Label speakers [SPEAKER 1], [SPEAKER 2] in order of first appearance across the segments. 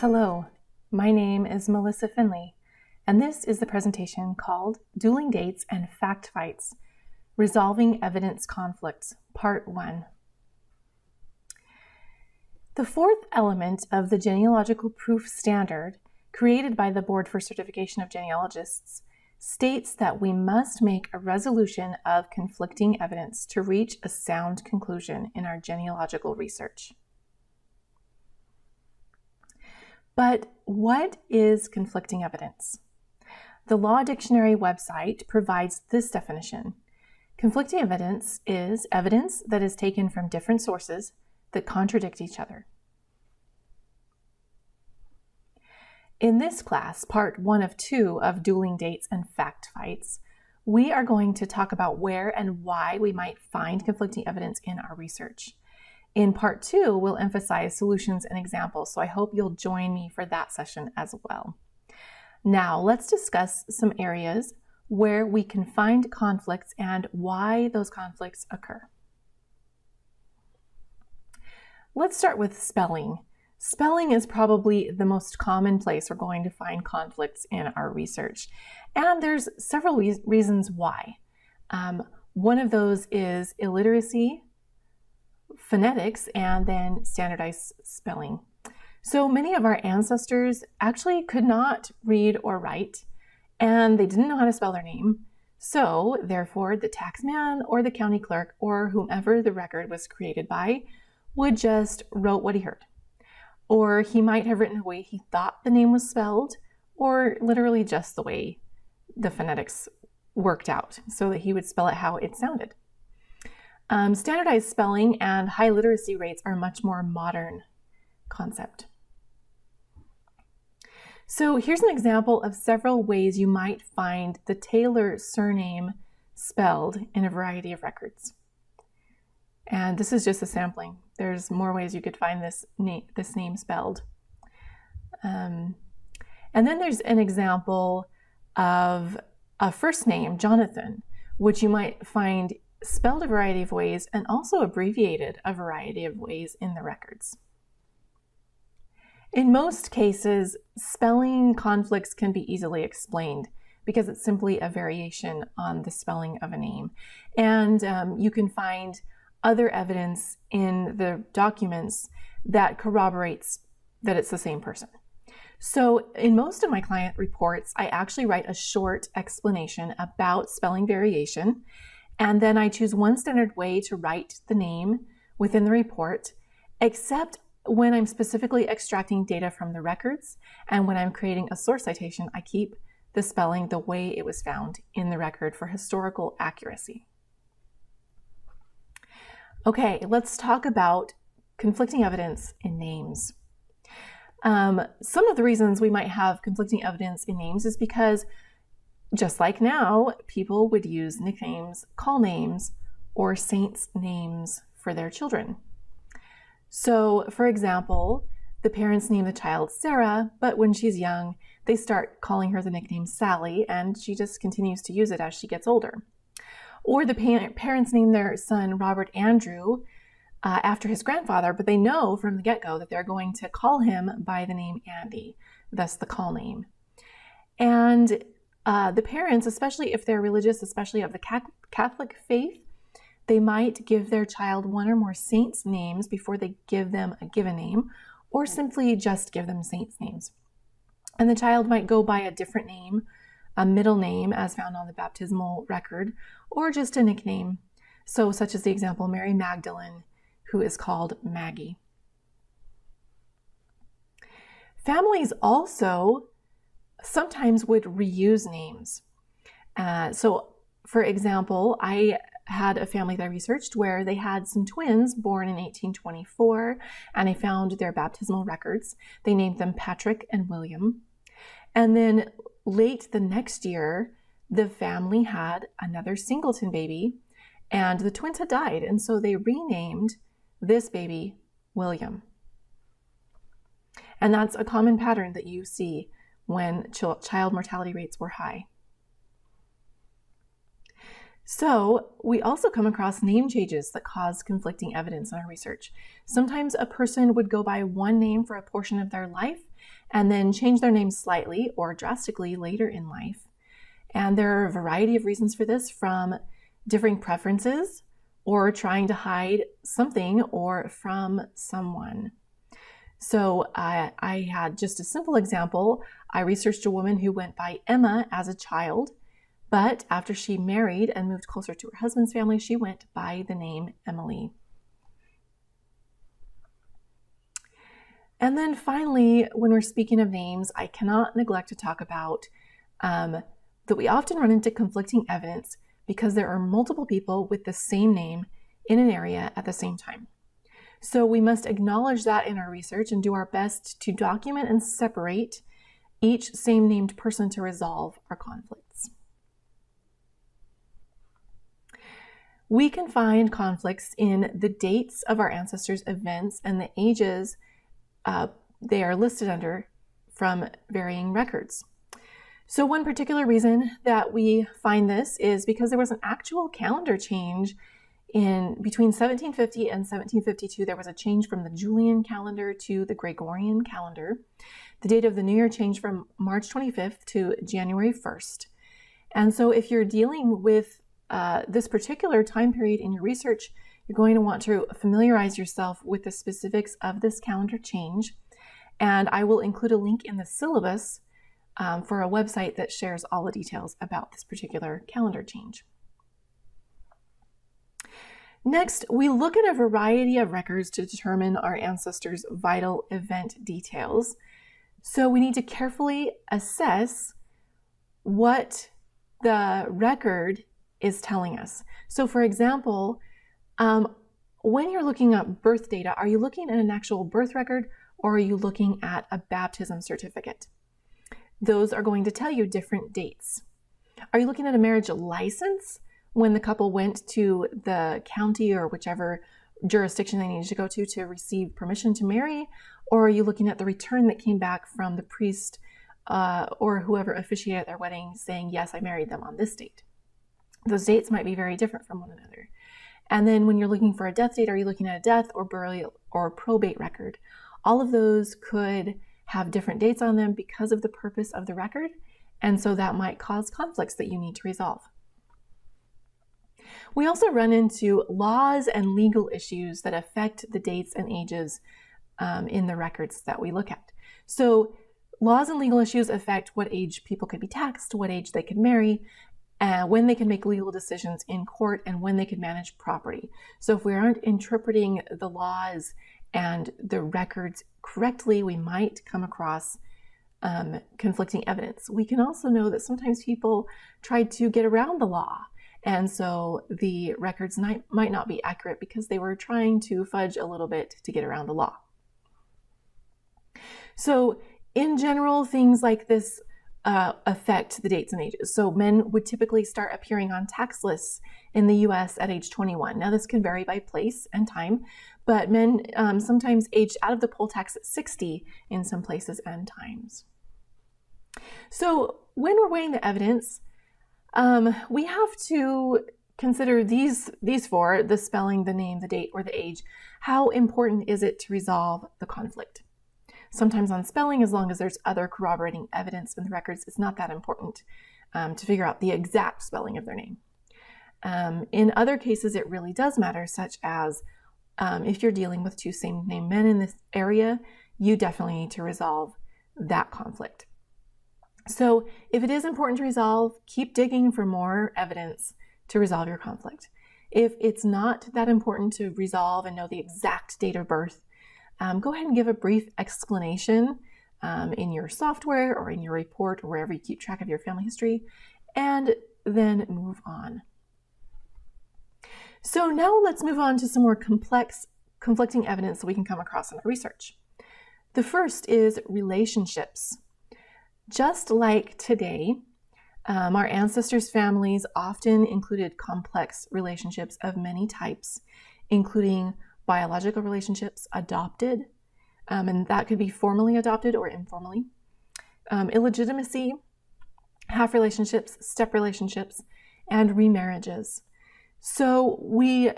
[SPEAKER 1] Hello, my name is Melissa Finley, and this is the presentation called Dueling Dates and Fact Fights, Resolving Evidence Conflicts, Part 1. The fourth element of the genealogical proof standard, created by the Board for Certification of Genealogists, states that we must make a resolution of conflicting evidence to reach a sound conclusion in our genealogical research. But what is conflicting evidence? The Law Dictionary website provides this definition. Conflicting evidence is evidence that is taken from different sources that contradict each other. In this class, part 1 of 2 of Dueling Dates and Fact Fights, we are going to talk about where and why we might find conflicting evidence in our research. In part 2, we'll emphasize solutions and examples, so I hope you'll join me for that session as well. Now, let's discuss some areas where we can find conflicts and why those conflicts occur. Let's start with spelling. Spelling is probably the most common place we're going to find conflicts in our research, and there's several reasons why. One of those is illiteracy, phonetics, and then standardized spelling. So many of our ancestors actually could not read or write, and they didn't know how to spell their name. So therefore, the taxman or the county clerk or whomever the record was created by would just wrote what he heard. Or he might have written the way he thought the name was spelled, or literally just the way the phonetics worked out, so that he would spell it how it sounded. Standardized spelling and high literacy rates are a much more modern concept. So here's an example of several ways you might find the Taylor surname spelled in a variety of records. And this is just a sampling. There's more ways you could find this name spelled. And then there's an example of a first name, Jonathan, which you might find spelled a variety of ways and also abbreviated a variety of ways in the records. In most cases, spelling conflicts can be easily explained because it's simply a variation on the spelling of a name. And you can find other evidence in the documents that corroborates that it's the same person. So in most of my client reports, I actually write a short explanation about spelling variation, and then I choose one standard way to write the name within the report, except when I'm specifically extracting data from the records, and when I'm creating a source citation, I keep the spelling the way it was found in the record for historical accuracy. Okay, let's talk about conflicting evidence in names. Some of the reasons we might have conflicting evidence in names is because, just like now, people would use nicknames, call names, or saints' names for their children. So, for example, the parents name the child Sarah, but when she's young, they start calling her the nickname Sally, and she just continues to use it as she gets older. Or the parents name their son Robert Andrew after his grandfather, but they know from the get-go that they're going to call him by the name Andy, thus the call name. And the parents, especially if they're religious, especially of the Catholic faith, they might give their child one or more saints' names before they give them a given name, or simply just give them saints' names. And the child might go by a different name, a middle name as found on the baptismal record, or just a nickname. So such as the example Mary Magdalene, who is called Maggie. Families also sometimes would reuse names. So for example, I had a family that I researched where they had some twins born in 1824, and I found their baptismal records. They named them Patrick and William. And then late the next year, the family had another singleton baby, and the twins had died, and so they renamed this baby William. And that's a common pattern that you see when child mortality rates were high. So we also come across name changes that cause conflicting evidence in our research. Sometimes a person would go by one name for a portion of their life, and then change their name slightly or drastically later in life. And there are a variety of reasons for this, from differing preferences or trying to hide something or from someone. So I had just a simple example. I researched a woman who went by Emma as a child, but after she married and moved closer to her husband's family, she went by the name Emily. And then finally, when we're speaking of names, I cannot neglect to talk about that we often run into conflicting evidence because there are multiple people with the same name in an area at the same time. So we must acknowledge that in our research and do our best to document and separate each same named person to resolve our conflicts. We can find conflicts in the dates of our ancestors' events and the ages they are listed under from varying records. So one particular reason that we find this is because there was an actual calendar change in between 1750 and 1752. There was a change from the Julian calendar to the Gregorian calendar. The date of the new year changed from March 25th to January 1st. And so if you're dealing with this particular time period in your research, you're going to want to familiarize yourself with the specifics of this calendar change. And I will include a link in the syllabus for a website that shares all the details about this particular calendar change. Next, we look at a variety of records to determine our ancestors' vital event details. So we need to carefully assess what the record is telling us. So for example, when you're looking at birth data, are you looking at an actual birth record or are you looking at a baptism certificate? Those are going to tell you different dates. Are you looking at a marriage license when the couple went to the county or whichever jurisdiction they needed to go to receive permission to marry? Or are you looking at the return that came back from the priest or whoever officiated at their wedding saying, yes, I married them on this date? Those dates might be very different from one another. And then when you're looking for a death date, are you looking at a death or burial or probate record? All of those could have different dates on them because of the purpose of the record. And so that might cause conflicts that you need to resolve. We also run into laws and legal issues that affect the dates and ages in the records that we look at. So laws and legal issues affect what age people could be taxed, what age they could marry, when they can make legal decisions in court, and when they can manage property. So if we aren't interpreting the laws and the records correctly, we might come across conflicting evidence. We can also know that sometimes people try to get around the law, and so the records might not be accurate because they were trying to fudge a little bit to get around the law. So in general, things like this affect the dates and ages. So men would typically start appearing on tax lists in the US at age 21. Now this can vary by place and time, but men sometimes aged out of the poll tax at 60 in some places and times. So when we're weighing the evidence, we have to consider these four: the spelling, the name, the date, or the age. How important is it to resolve the conflict? Sometimes on spelling, as long as there's other corroborating evidence in the records, it's not that important to figure out the exact spelling of their name. In other cases, it really does matter, such as if you're dealing with two same name men in this area, you definitely need to resolve that conflict. So if it is important to resolve, keep digging for more evidence to resolve your conflict. If it's not that important to resolve and know the exact date of birth, go ahead and give a brief explanation in your software or in your report or wherever you keep track of your family history, and then move on. So now let's move on to some more complex, conflicting evidence that we can come across in our research. The first is relationships. Just like today, our ancestors' families often included complex relationships of many types, including biological relationships, adopted, and that could be formally adopted or informally, illegitimacy, half relationships, step relationships, and remarriages. So we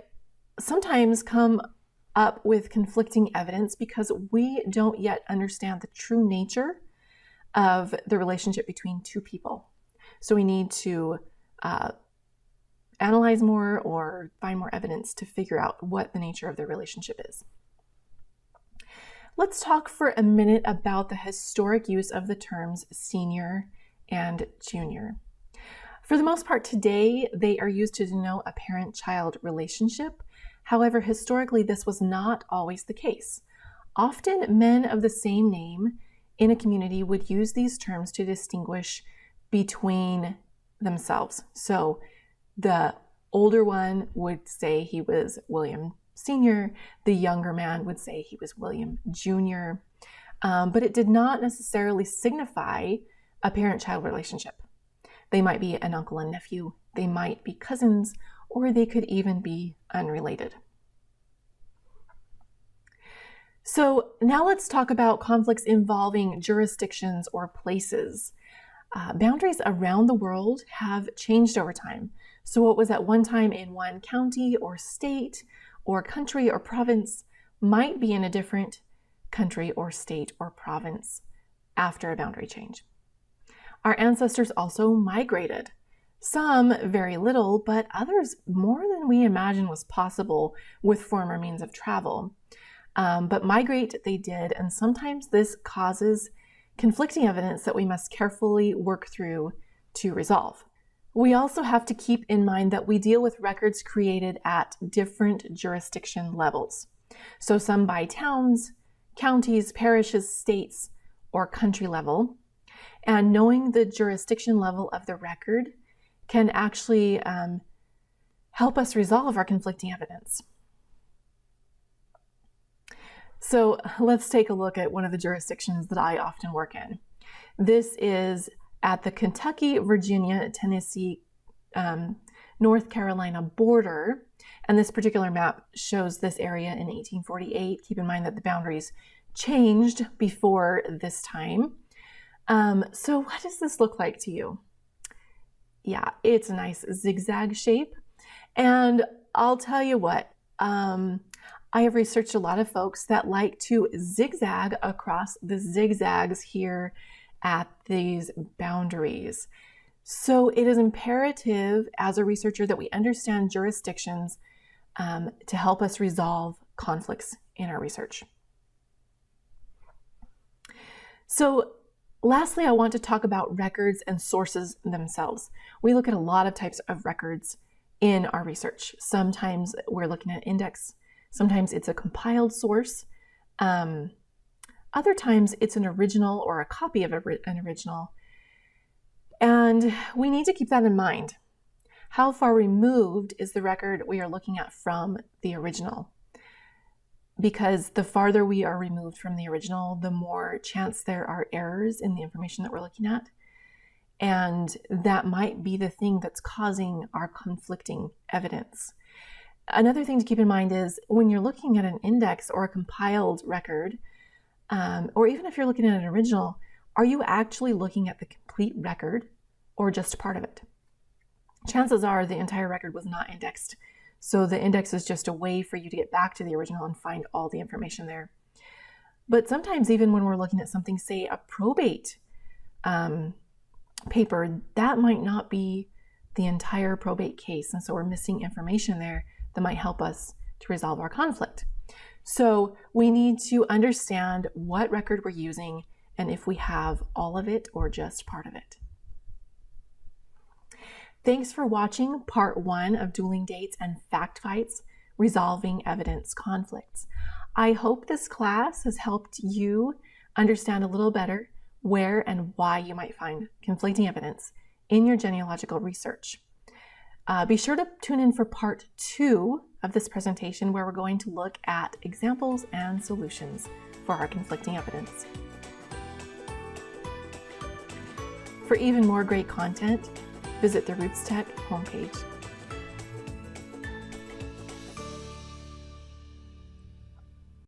[SPEAKER 1] sometimes come up with conflicting evidence because we don't yet understand the true nature of the relationship between two people. So we need to analyze more or find more evidence to figure out what the nature of the relationship is. Let's talk for a minute about the historic use of the terms senior and junior. For the most part today, they are used to denote a parent-child relationship. However, historically, this was not always the case. Often, men of the same name in a community would use these terms to distinguish between themselves. So the older one would say he was William Sr., the younger man would say he was William Jr., but it did not necessarily signify a parent-child relationship. They might be an uncle and nephew, they might be cousins, or they could even be unrelated. So now let's talk about conflicts involving jurisdictions or places. Boundaries around the world have changed over time. So what was at one time in one county or state or country or province might be in a different country or state or province after a boundary change. Our ancestors also migrated, some very little, but others more than we imagine was possible with former means of travel. But migrate they did, and sometimes this causes conflicting evidence that we must carefully work through to resolve. We also have to keep in mind that we deal with records created at different jurisdiction levels. So some by towns, counties, parishes, states, or country level. And knowing the jurisdiction level of the record can actually help us resolve our conflicting evidence. So let's take a look at one of the jurisdictions that I often work in. This is at the Kentucky, Virginia, Tennessee, North Carolina border. And this particular map shows this area in 1848. Keep in mind that the boundaries changed before this time. So what does this look like to you? Yeah, it's a nice zigzag shape. And I'll tell you what, I have researched a lot of folks that like to zigzag across the zigzags here at these boundaries. So it is imperative as a researcher that we understand jurisdictions to help us resolve conflicts in our research. So lastly, I want to talk about records and sources themselves. We look at a lot of types of records in our research. Sometimes we're looking at index, sometimes it's a compiled source. Other times it's an original or a copy of an original. And we need to keep that in mind. How far removed is the record we are looking at from the original? Because the farther we are removed from the original, the more chance there are errors in the information that we're looking at. And that might be the thing that's causing our conflicting evidence. Another thing to keep in mind is when you're looking at an index or a compiled record, or even if you're looking at an original, are you actually looking at the complete record or just part of it? Chances are the entire record was not indexed. So the index is just a way for you to get back to the original and find all the information there. But sometimes even when we're looking at something, say a probate paper, that might not be the entire probate case. And so we're missing information there that might help us to resolve our conflict. So we need to understand what record we're using and if we have all of it or just part of it. Thanks for watching part 1 of Dueling Dates and Fact Fights, Resolving Evidence Conflicts. I hope this class has helped you understand a little better where and why you might find conflicting evidence in your genealogical research. Be sure to tune in for part 2 of this presentation where we're going to look at examples and solutions for our conflicting evidence. For even more great content, visit the RootsTech homepage.